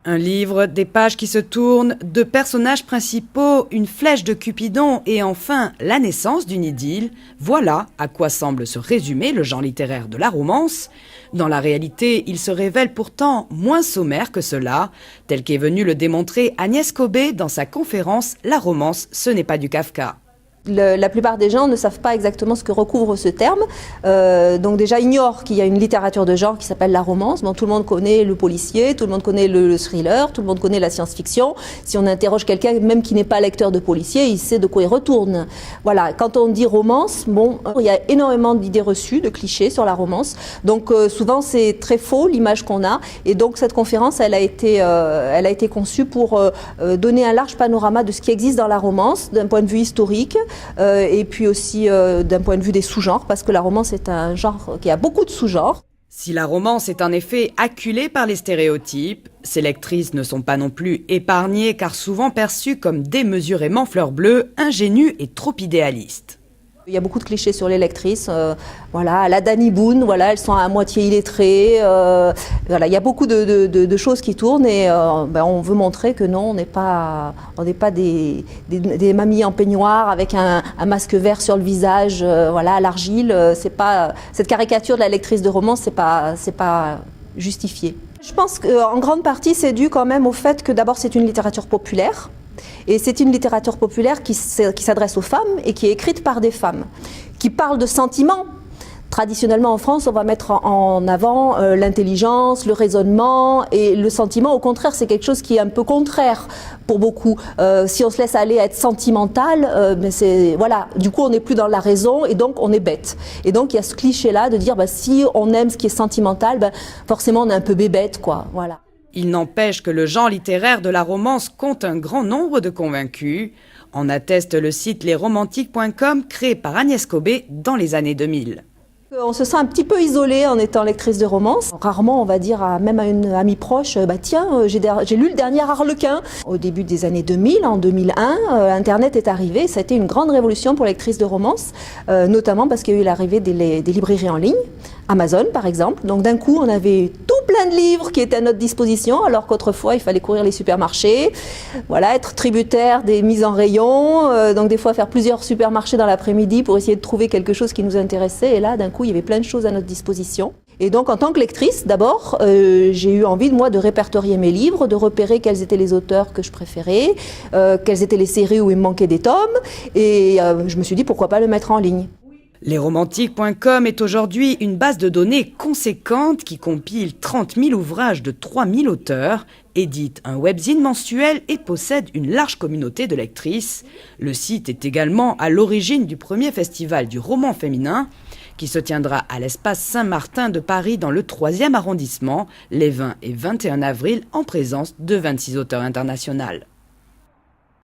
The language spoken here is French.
Un livre, des pages qui se tournent, deux personnages principaux, une flèche de Cupidon et enfin la naissance d'une idylle. Voilà à quoi semble se résumer le genre littéraire de la romance. Dans la réalité, il se révèle pourtant moins sommaire que cela, tel qu'est venu le démontrer Agnès Cobé dans sa conférence « La romance, ce n'est pas du Kafka ». La plupart des gens ne savent pas exactement ce que recouvre ce terme, donc déjà ignorent qu'il y a une littérature de genre qui s'appelle la romance. Bon, tout le monde connaît le policier, tout le monde connaît le thriller, tout le monde connaît la science-fiction. Si on interroge quelqu'un, même qui n'est pas lecteur de policier, il sait de quoi il retourne. Voilà, quand on dit romance, bon, il y a énormément d'idées reçues, de clichés sur la romance. Donc souvent c'est très faux l'image qu'on a. Et donc cette conférence, elle a été conçue pour donner un large panorama de ce qui existe dans la romance, d'un point de vue historique. Et puis aussi d'un point de vue des sous-genres, parce que la romance est un genre qui a beaucoup de sous-genres. Si la romance est en effet acculée par les stéréotypes, ses lectrices ne sont pas non plus épargnées car souvent perçues comme démesurément fleurs bleues, ingénues et trop idéalistes. Il y a beaucoup de clichés sur les lectrices, voilà, la Danny Boone, voilà, elles sont à moitié illettrées, voilà, il y a beaucoup de choses qui tournent et on veut montrer que non, on n'est pas des mamies en peignoir avec un masque vert sur le visage, voilà, à l'argile. C'est pas cette caricature de la lectrice de romance, c'est pas justifié. Je pense qu'en grande partie, c'est dû quand même au fait que d'abord c'est une littérature populaire. Et c'est une littérature populaire qui s'adresse aux femmes et qui est écrite par des femmes, qui parle de sentiments. Traditionnellement en France, on va mettre en avant l'intelligence, le raisonnement et le sentiment. Au contraire, c'est quelque chose qui est un peu contraire pour beaucoup. Si on se laisse aller à être sentimental, voilà, du coup on n'est plus dans la raison et donc on est bête. Et donc il y a ce cliché-là de dire si on aime ce qui est sentimental, forcément on est un peu bébête, quoi. Voilà. Il n'empêche que le genre littéraire de la romance compte un grand nombre de convaincus. En atteste le site lesromantiques.com créé par Agnès Cobé dans les années 2000. On se sent un petit peu isolé en étant lectrice de romance. Rarement on va dire même à une amie proche, tiens, j'ai lu le dernier Harlequin. Au début des années 2000, en 2001, Internet est arrivé. Ça a été une grande révolution pour les lectrices de romance, notamment parce qu'il y a eu l'arrivée des librairies en ligne, Amazon par exemple. Donc d'un coup on avait tout plein de livres qui étaient à notre disposition, alors qu'autrefois il fallait courir les supermarchés, voilà, être tributaire des mises en rayon, donc des fois faire plusieurs supermarchés dans l'après-midi pour essayer de trouver quelque chose qui nous intéressait. Et là d'un coup il y avait plein de choses à notre disposition. Et donc en tant que lectrice, d'abord, j'ai eu envie de répertorier mes livres, de repérer quels étaient les auteurs que je préférais, quelles étaient les séries où il me manquait des tomes, et je me suis dit pourquoi pas le mettre en ligne. Lesromantiques.com est aujourd'hui une base de données conséquente qui compile 30 000 ouvrages de 3 000 auteurs, édite un webzine mensuel et possède une large communauté de lectrices. Le site est également à l'origine du premier festival du roman féminin qui se tiendra à l'espace Saint-Martin de Paris dans le 3e arrondissement les 20 et 21 avril en présence de 26 auteurs internationaux.